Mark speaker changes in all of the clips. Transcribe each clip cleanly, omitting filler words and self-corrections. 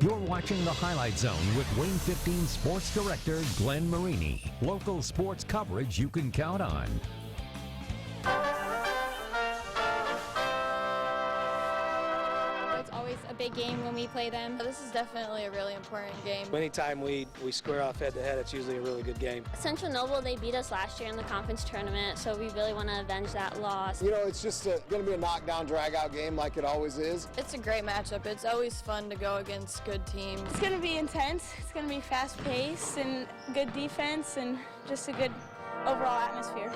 Speaker 1: You're watching The Highlight Zone with Wayne 15 Sports Director Glenn Marini. Local sports coverage you can count on.
Speaker 2: It's always a big game when we play them. This is definitely a really important game.
Speaker 3: Anytime we square off head-to-head, it's usually a really good game.
Speaker 2: Central Noble, they beat us last year in the conference tournament, so we really want to avenge that loss.
Speaker 4: You know, it's just going to be a knockdown, drag-out game like it always is.
Speaker 5: It's a great matchup. It's always fun to go against good teams.
Speaker 6: It's going to be intense. It's going to be fast-paced and good defense and just a good overall atmosphere.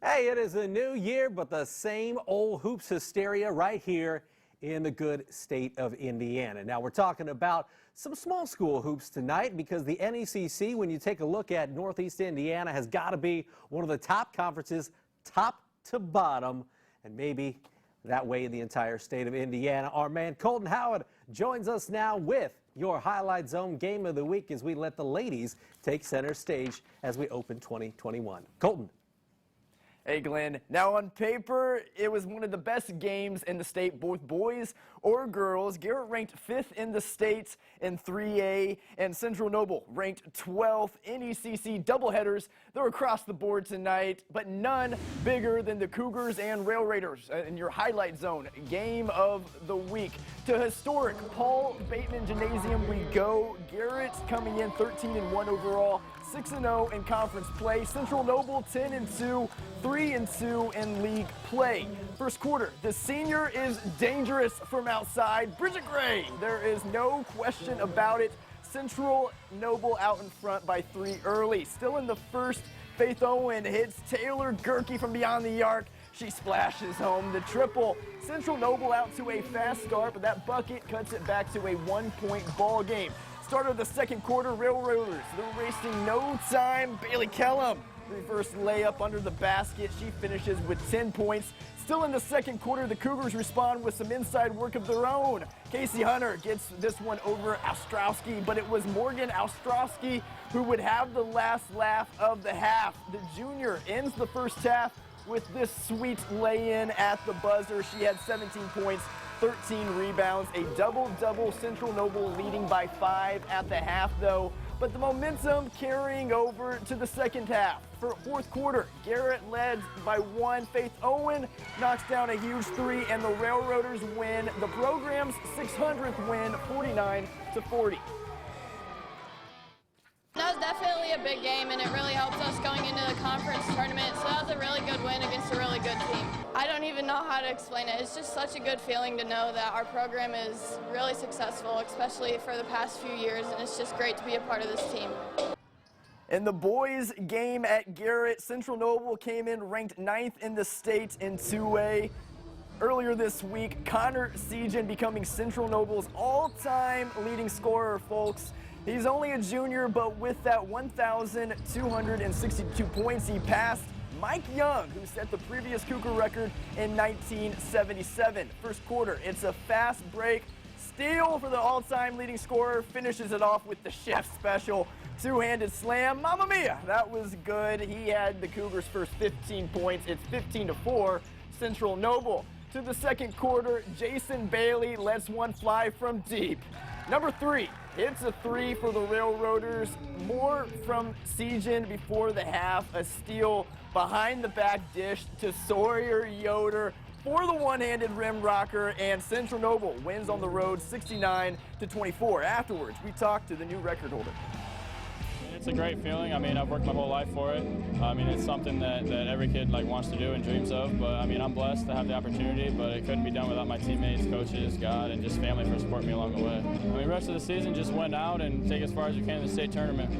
Speaker 7: Hey, it is a new year, but the same old hoops hysteria right here in the good state of Indiana. Now we're talking about some small school hoops tonight because the NECC, when you take a look at Northeast Indiana, has got to be one of the top conferences, top to bottom, and maybe that way in the entire state of Indiana. Our man Colton Howard joins us now with your Highlight Zone Game of the Week as we let the ladies take center stage as we open 2021. Colton.
Speaker 8: Hey Glenn, now on paper, it was one of the best games in the state, both boys or girls. Garrett ranked 5th in the state in 3A, and Central Noble ranked 12th. NECC doubleheaders, they're across the board tonight, but none bigger than the Cougars and Rail Raiders in your Highlight Zone Game of the Week. To historic Paul Bateman Gymnasium we go. Garrett coming in 13-1 overall, 6-0 in conference play. Central Noble 10-2, 3-2 in league play. First quarter, the senior is dangerous from outside. Bridget Gray, there is no question about it. Central Noble out in front by 3 early. Still in the first, Faith Owen hits Taylor Gerke from beyond the arc. She splashes home the triple. Central Noble out to a fast start, but that bucket cuts it back to a 1-point ball game. Start of the second quarter, Railroaders, they're wasting no time. Bailey Kellum, reverse layup under the basket. She finishes with 10 points. Still in the second quarter, the Cougars respond with some inside work of their own. Casey Hunter gets this one over OSTROWSKI, but it was Morgan OSTROWSKI who would have the last laugh of the half. The junior ends the first half with this sweet lay-in at the buzzer. She had 17 points, 13 rebounds, a double-double. Central Noble leading by 5 at the half, though. But the momentum carrying over to the second half. For fourth quarter, Garrett led by 1. Faith Owen knocks down a huge 3, and the Railroaders win the program's 600th win, 49-40.
Speaker 5: That was definitely a big game, and it really helps us going into the conference tournament. So that was a really good win against a really good team. I don't even know how to explain it. It's just such a good feeling to know that our program is really successful, especially for the past few years, and it's just great to be a part of this team.
Speaker 8: In the boys' game at Garrett, Central Noble came in ranked 9th in the state in 2A. Earlier this week, Connor Sejan becoming Central Noble's all-time leading scorer, folks. He's only a junior, but with that 1,262 points, he passed Mike Young, who set the previous Cougar record in 1977. First quarter, it's a fast break. Steal for the all-time leading scorer, finishes it off with the chef special. Two-handed slam, Mamma Mia, that was good. He had the Cougars' first 15 points. It's 15-4, Central Noble. To the second quarter, Jason Bailey lets one fly from deep. Number 3 hits a 3 for the Railroaders. More from Sejan before the half. A steal behind the back dish to Sawyer Yoder for the one-handed rim rocker, and Central Noble wins on the road 69-24. Afterwards, we talked to the new record holder.
Speaker 9: It's a great feeling. I mean, I've worked my whole life for it. I mean, it's something that every kid wants to do and dreams of. But I mean, I'm blessed to have the opportunity, but it couldn't be done without my teammates, coaches, God, and just family for supporting me along the way. I mean, the rest of the season just went out and take as far as we can in the state tournament.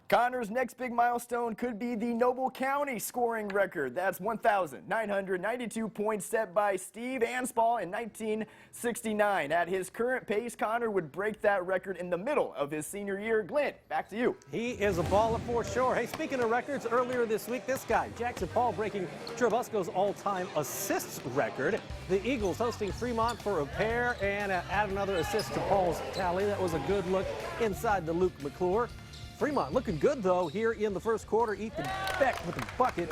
Speaker 8: Connor's next big milestone could be the Noble County scoring record. That's 1,992 points set by Steve Anspall in 1969. At his current pace, Connor would break that record in the middle of his senior year. Glenn, back to you.
Speaker 7: He is a baller for sure. Hey, speaking of records, earlier this week, this guy, Jackson Paul, breaking Trubusco's all-time assists record. The Eagles hosting Fremont for a pair and add another assist to Paul's tally. That was a good look inside the Luke McClure. Fremont looking good, though, here in the first quarter. Ethan Beck with the bucket.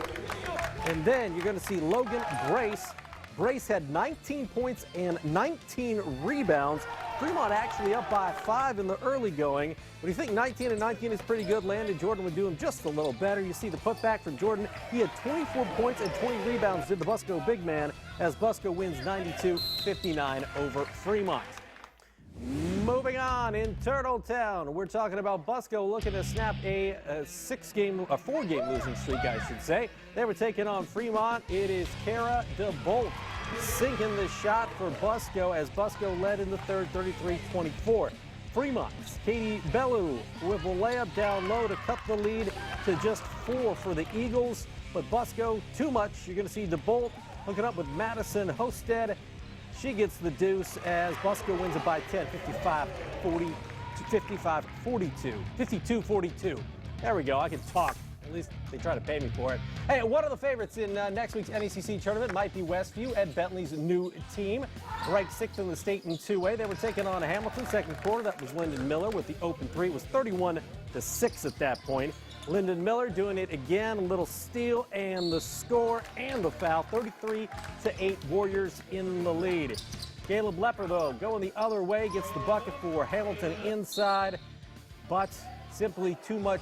Speaker 7: And then you're going to see Logan Brace. Brace had 19 points and 19 rebounds. Fremont actually up by 5 in the early going. But you think 19 and 19 is pretty good. Landon Jordan would do him just a little better. You see the putback from Jordan. He had 24 points and 20 rebounds, did the Busco big man, as Busco wins 92-59 over Fremont. Moving on in Turtletown, we're talking about Busco looking to snap a 4-game losing streak, I should say. They were taking on Fremont. It is Kara DeBolt sinking the shot for Busco as Busco led in the third, 33-24. Fremont's Katie Bellew with a layup down low to cut the lead to just 4 for the Eagles. But Busco, too much. You're going to see DeBolt hooking up with Madison Hosted. She gets the deuce as Busco wins it by 10, 52-42. There we go. I can talk. At least they try to pay me for it. Hey, one of the favorites in next week's NECC tournament might be Westview, Ed Bentley's new team. Ranked 6th in the state in 2A. They were taking on Hamilton second quarter. That was Lyndon Miller with the open 3. It was 31-6 at that point. Lyndon Miller doing it again, a little steal and the score and the foul. 33-8 Warriors in the lead. Caleb Lepper, though, going the other way, gets the bucket for Hamilton inside, but simply too much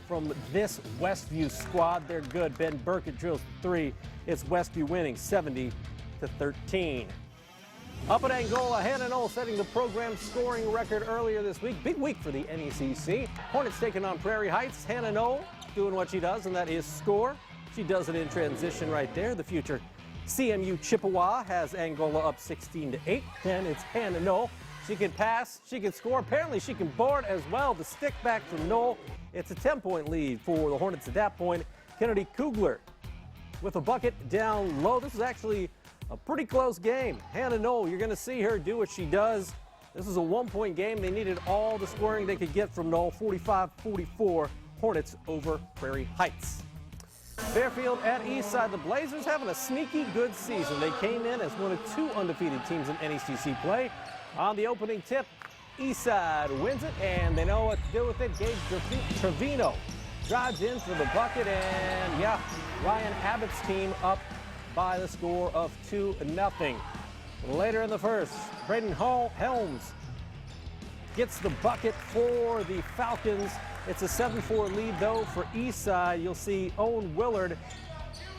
Speaker 7: from this Westview squad. They're good. Ben Burkett drills the 3. It's Westview winning 70-13. Up at Angola, Hannah Knoll setting the program scoring record earlier this week. Big week for the NECC. Hornets taking on Prairie Heights. Hannah Knoll doing what she does, and that is score. She does it in transition right there. The future CMU Chippewa has Angola up 16-8. Then it's Hannah Knoll. She can pass, she can score. Apparently she can board as well. The stick back from Knoll. It's a 10-point lead for the Hornets at that point. Kennedy Kugler with a bucket down low. This is actually a pretty close game. Hannah Knoll, you're going to see her do what she does. This is a 1-point game. They needed all the scoring they could get from Knoll. 45-44, Hornets over Prairie Heights. Fairfield at Eastside. The Blazers having a sneaky good season. They came in as one of 2 undefeated teams in NECC play. On the opening tip, Eastside wins it, and they know what to do with it. Gabe Trevino drives in for the bucket, and yeah, Ryan Abbott's team up by the score of 2-0. Later in the first, Braden Helms gets the bucket for the Falcons. It's a 7-4 lead, though, for Eastside. You'll see Owen Willard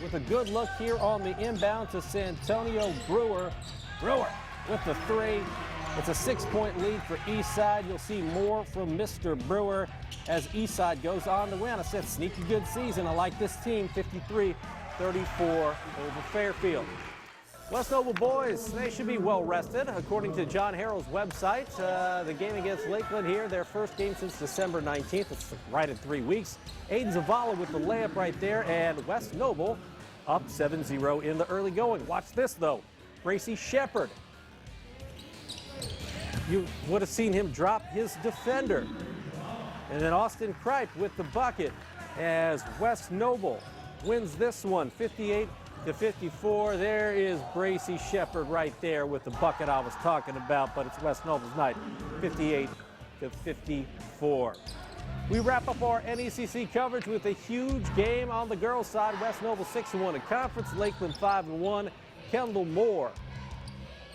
Speaker 7: with a good look here on the inbound to Santonio Brewer. Brewer with the 3. It's a 6-point lead for Eastside. You'll see more from Mr. Brewer as Eastside goes on to win. I said sneaky good season. I like this team, 53-34 over Fairfield. West Noble boys, they should be well rested. According to John Harrell's website, the game against Lakeland here, their first game since December 19th. It's right at 3 weeks. Aiden Zavala with the layup right there, and West Noble up 7-0 in the early going. Watch this, though. Gracie Shepard. You would have seen him drop his defender. And then Austin Kripe with the bucket as West Noble wins this one, 58-54. There is Gracie Shepard right there with the bucket I was talking about, but it's West Noble's night, 58-54. We wrap up our NECC coverage with a huge game on the girls' side. West Noble 6-1 in conference, Lakeland 5-1. Kendall Moore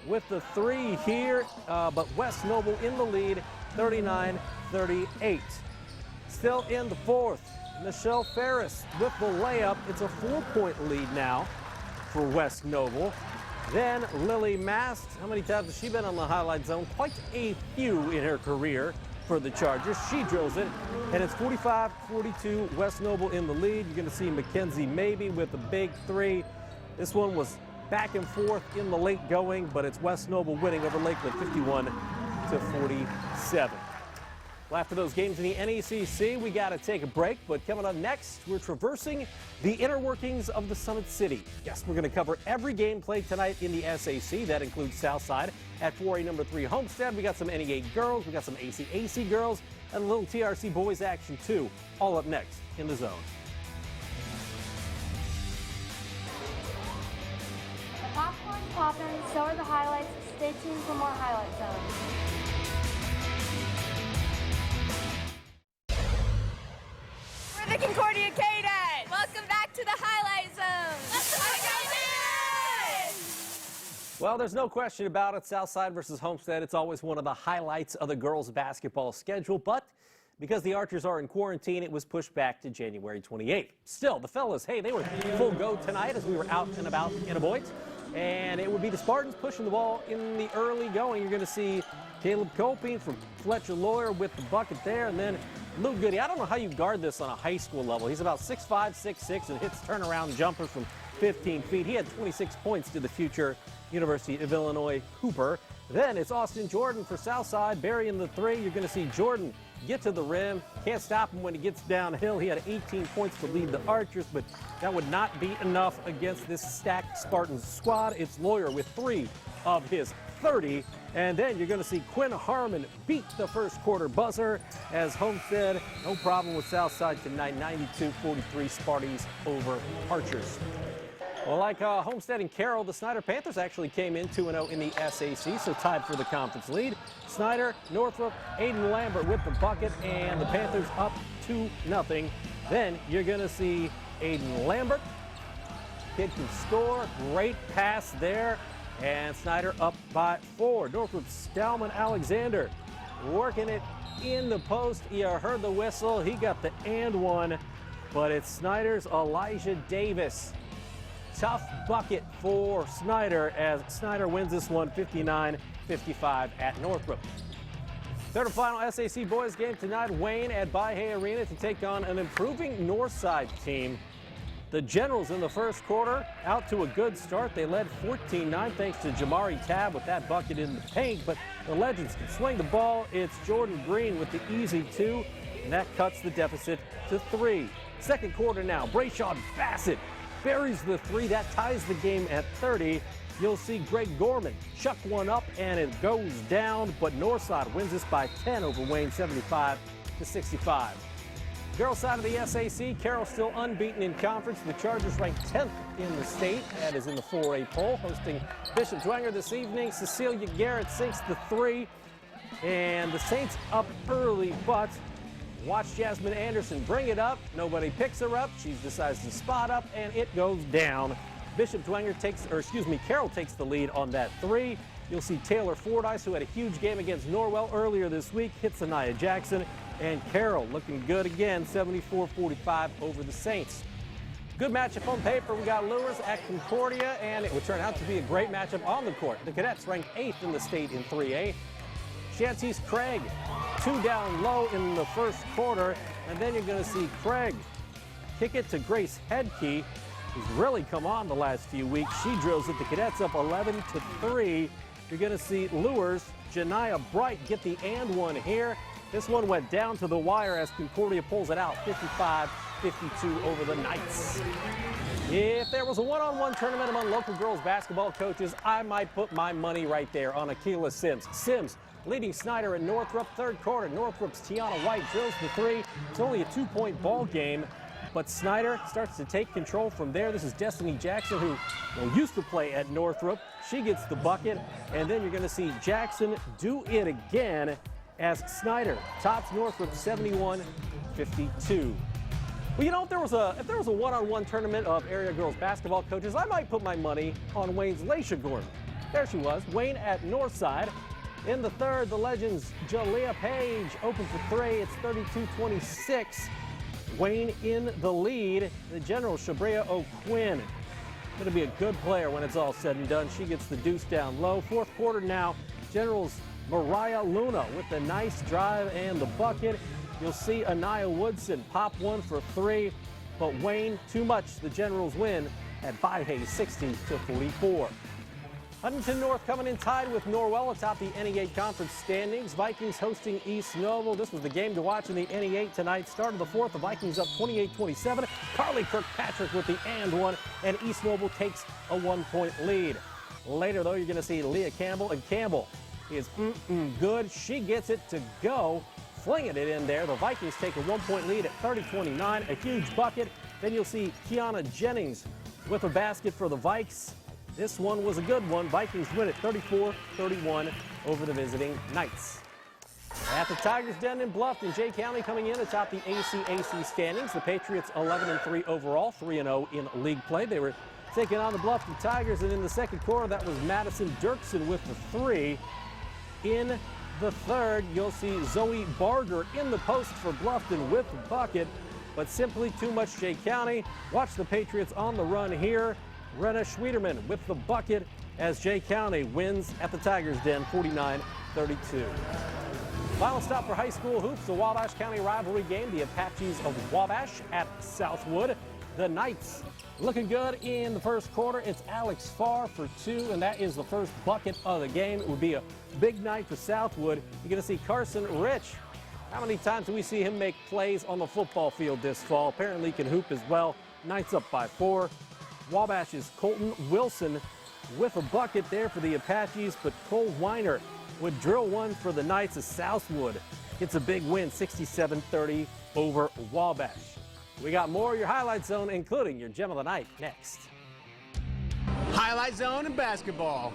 Speaker 7: with the 3 here, but West Noble in the lead, 39-38. Still in the fourth, Michelle Ferris with the layup. It's a 4-point lead now for West Noble. Then Lily Mast. How many times has she been on the highlight zone? Quite a few in her career for the Chargers. She drills it, and it's 45-42, West Noble in the lead. You're going to see Mackenzie Maybe with the big 3. This one was back and forth in the late going, but it's West Noble winning over Lakeland 51-47. Well, after those games in the NECC, we got to take a break, but coming up next, we're traversing the inner workings of the Summit City. Yes, we're going to cover every game played tonight in the SAC. That includes Southside at 4A number 3 Homestead. We got some NEA girls, we got some ACAC girls, and a little TRC boys action too. All up next in the Zone.
Speaker 10: The popcorn's popping, so are the highlights. Stay tuned for more Highlight Zone.
Speaker 5: We're the Concordia K-Dads. Welcome back to the Highlight Zone. Let's
Speaker 7: Well, there's no question about it. Southside versus Homestead, it's always one of the highlights of the girls' basketball schedule, but because the Archers are in quarantine, it was pushed back to January 28th. Still, the fellas, hey, they were full go tonight as we were out and about in Aboit, and it would be the Spartans pushing the ball in the early going. You're going to see Caleb Coping from Fletcher Lawyer with the bucket there, and then Luke Goody. I don't know how you guard this on a high school level. He's about 6'5", 6'6", and hits turnaround jumpers from 15 feet. He had 26 points to the future University of Illinois Cooper. Then it's Austin Jordan for Southside, burying the three. You're going to see Jordan get to the rim. Can't stop him when he gets downhill. He had 18 points to lead the Archers, but that would not be enough against this stacked Spartans squad. It's Lawyer with 3 of his 30. And then you're going to see Quinn Harmon beat the first quarter buzzer as Homestead, no problem with Southside tonight, 92-43 Sparties over Archers. Well, like Homestead and Carroll, the Snyder Panthers actually came in 2-0 in the SAC, so tied for the conference lead. Snyder, Northrop, Aiden Lambert with the bucket, and the Panthers up 2-0. Then you're going to see Aiden Lambert. Kid can score. Great pass there. And Snyder up by 4. Northrop Stallman Alexander working it in the post. You heard the whistle. He got the and one, but it's Snyder's Elijah Davis. Tough bucket for Snyder as Snyder wins this one 59-55 at Northrop. Third and final SAC boys game tonight. Wayne at By-Hay Arena to take on an improving Northside team. The Generals in the first quarter out to a good start. They led 14-9 thanks to Jamari Tabb with that bucket in the paint, but the Legends can swing the ball. It's Jordan Green with the easy 2, and that cuts the deficit to 3. Second quarter now, Brayshawn Bassett buries the 3. That ties the game at 30. You'll see Greg Gorman chuck one up, and it goes down, but Northside wins this by 10 over Wayne, 75-65. Girls side of the SAC, Carroll still unbeaten in conference. The Chargers ranked 10th in the state. That is in the 4A poll. Hosting Bishop Dwenger this evening. Cecilia Garrett sinks the 3. And the Saints up early, but watch Jasmine Anderson bring it up. Nobody picks her up. She decides to spot up, and it goes down. Bishop Dwenger Carroll takes the lead on that 3. You'll see Taylor Fordyce, who had a huge game against Norwell earlier this week, hits Anaya Jackson. And Carroll looking good again, 74-45 over the Saints. Good matchup on paper. We got Lewis at Concordia, and it would turn out to be a great matchup on the court. The Cadets ranked 8th in the state in 3A. Shanty's Craig, 2 down low in the first quarter, and then you're going to see Craig kick it to Grace Hedke, who's really come on the last few weeks. She drills it. The Cadets up 11-3. You're going to see Lures, Janiyah Bright get the and one here. This one went down to the wire as Concordia pulls it out, 55-52 over the Knights. If there was a one-on-one tournament among local girls basketball coaches, I might put my money right there on Akila Sims. Sims leading Snyder in Northrop. Third quarter, Northrop's Tiana White drills the 3. It's only a 2-point ball game, but Snyder starts to take control from there. This is Destiny Jackson, who used to play at Northrop. She gets the bucket, and then you're going to see Jackson do it again as Snyder tops Northrop 71-52. Well, you know, if there was a one-on-one tournament of area girls basketball coaches, I might put my money on Wayne's Laisha Gordon. There she was, Wayne at Northside. In the third, the Legends' Jalea Page open for 3. It's 32-26. Wayne in the lead. The General Shabrea O'Quinn. Going to be a good player when it's all said and done. She gets the deuce down low. Fourth quarter now, Generals Mariah Luna with the nice drive and the bucket. You'll see Anaya Woodson pop one for 3, but Wayne too much. The Generals win at By-Hay 60-44. Huntington North coming in tied with Norwell atop the NE8 conference standings. Vikings hosting East Noble. This was the game to watch in the NE8 tonight. Start of the fourth, the Vikings up 28-27. Carly Kirkpatrick with the and one, and East Noble takes a 1-point lead. Later, though, you're going to see Leah Campbell, and Campbell is good. She gets it to go, flinging it in there. The Vikings take a 1-point lead at 30-29, a huge bucket. Then you'll see Kiana Jennings with a basket for the Vikes. This one was a good one. Vikings win it 34-31 over the visiting Knights. At the Tigers Den in Bluffton, Jay County coming in atop the ACAC standings. The Patriots 11-3 overall, 3-0 in league play. They were taking on the Bluffton Tigers. And in the second quarter, that was Madison Dirksen with the 3. In the third, you'll see Zoe Barger in the post for Bluffton with the bucket, but simply too much Jay County. Watch the Patriots on the run here. Renna Schwederman with the bucket as Jay County wins at the Tigers' Den 49-32. Final stop for high school hoops, the Wabash County rivalry game, the Apaches of Wabash at Southwood. The Knights looking good in the first quarter. It's Alex Farr for 2, and that is the first bucket of the game. It would be a big night for Southwood. You're going to see Carson Rich. How many times do we see him make plays on the football field this fall? Apparently he can hoop as well. Knights up by 4. Wabash's Colton Wilson with a bucket there for the Apaches, but Cole Weiner would drill one for the Knights as Southwood gets a big win, 67-30 over Wabash. We got more of your Highlight Zone, including your Gem of the Night, next.
Speaker 11: Highlight Zone and basketball.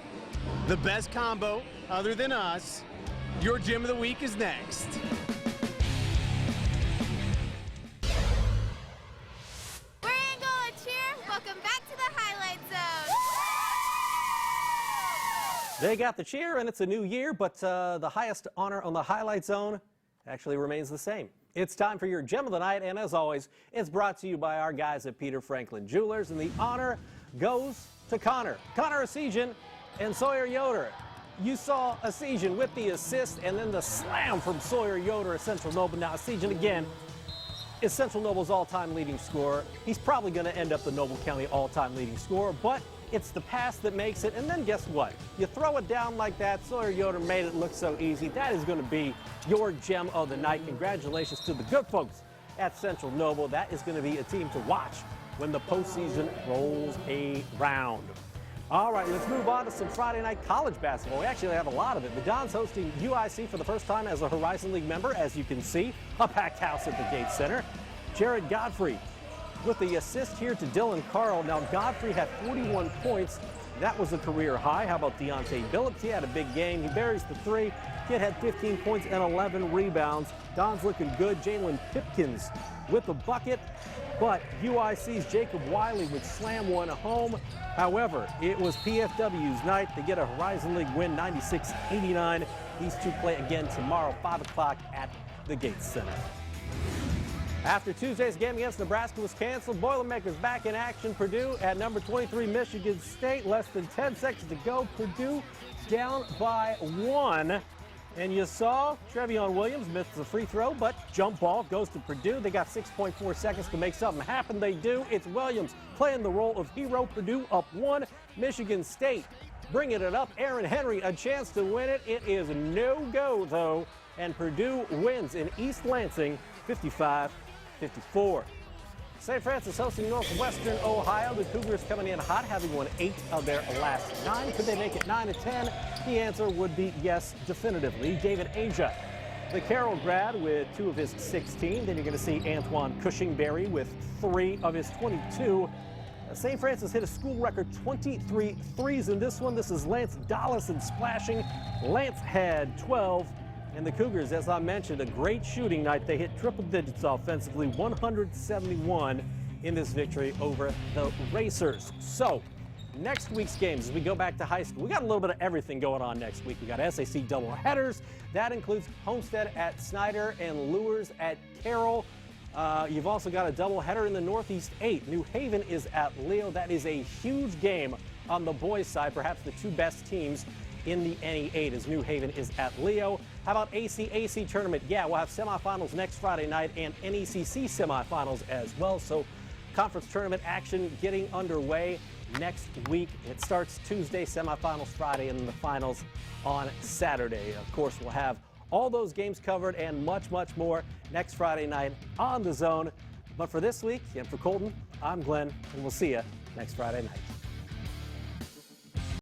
Speaker 11: The best combo other than us. Your Gem of the Week is next.
Speaker 12: We're Angola Cheer. Welcome back to the Highlight Zone.
Speaker 7: They got the cheer, and it's a new year, but the highest honor on the Highlight Zone actually remains the same. It's time for your Gem of the Night, and as always, it's brought to you by our guys at Peter Franklin Jewelers, and the honor goes to Connor Essegian and Sawyer Yoder. You saw Essegian with the assist and then the slam from Sawyer Yoder at Central Noble. Now Essegian again is Central Noble's all-time leading scorer. He's probably going to end up the Noble County all-time leading scorer, but it's the pass that makes it. And then guess what? You throw it down like that. Sawyer Yoder made it look so easy. That is going to be your Gem of the Night. Congratulations to the good folks at Central Noble. That is going to be a team to watch when the postseason rolls around. All right, let's move on to some Friday night college basketball. We actually have a lot of it. The Dons hosting UIC for the first time as a Horizon League member. As you can see, a packed house at the Gates Center. Jared Godfrey with the assist here to Dylan Carl. Now, Godfrey had 41 points. That was a career high. How about Deontay Billups? He had a big game. He buries the 3. Kid had 15 points and 11 rebounds. Don's looking good. Jalen Pipkins with the bucket. But UIC's Jacob Wiley would slam one home. However, it was PFW's night. They get a Horizon League win, 96-89. These two play again tomorrow, 5 o'clock at the Gates Center. After Tuesday's game against Nebraska was canceled, Boilermakers back in action. Purdue at number 23, Michigan State. Less than 10 seconds to go. Purdue down by 1. And you saw Trevion Williams missed the free throw, but jump ball goes to Purdue. They got 6.4 seconds to make something happen. They do. It's Williams playing the role of hero. Purdue up 1. Michigan State bringing it up. Aaron Henry a chance to win it. It is no-go, though, and Purdue wins in East Lansing 55-54. St. Francis hosting Northwestern Ohio. The Cougars coming in hot, having won 8 of their last 9. Could they make it 9-10? The answer would be yes, definitively. David Asia, the Carroll grad, with 2 of his 16. Then you're going to see Antoine Cushingberry with 3 of his 22. St. Francis hit a school record 23 threes in this one. This is Lance Dollison splashing. Lance had 12. And the Cougars, as I mentioned, a great shooting night. They hit triple digits offensively, 171 in this victory over the Racers. So, next week's games, as we go back to high school, we got a little bit of everything going on next week. We got SAC doubleheaders. That includes Homestead at Snyder and Lures at Carroll. You've also got a doubleheader in the Northeast 8. New Haven is at Leo. That is a huge game on the boys' side, perhaps the 2 best teams in the NE8 as New Haven is at Leo. How about ACAC tournament? Yeah, we'll have semifinals next Friday night and NECC semifinals as well. So conference tournament action getting underway next week. It starts Tuesday, semifinals Friday, and then the finals on Saturday. Of course, we'll have all those games covered and much, much more next Friday night on The Zone. But for this week, and for Colton, I'm Glenn, and we'll see you next Friday night.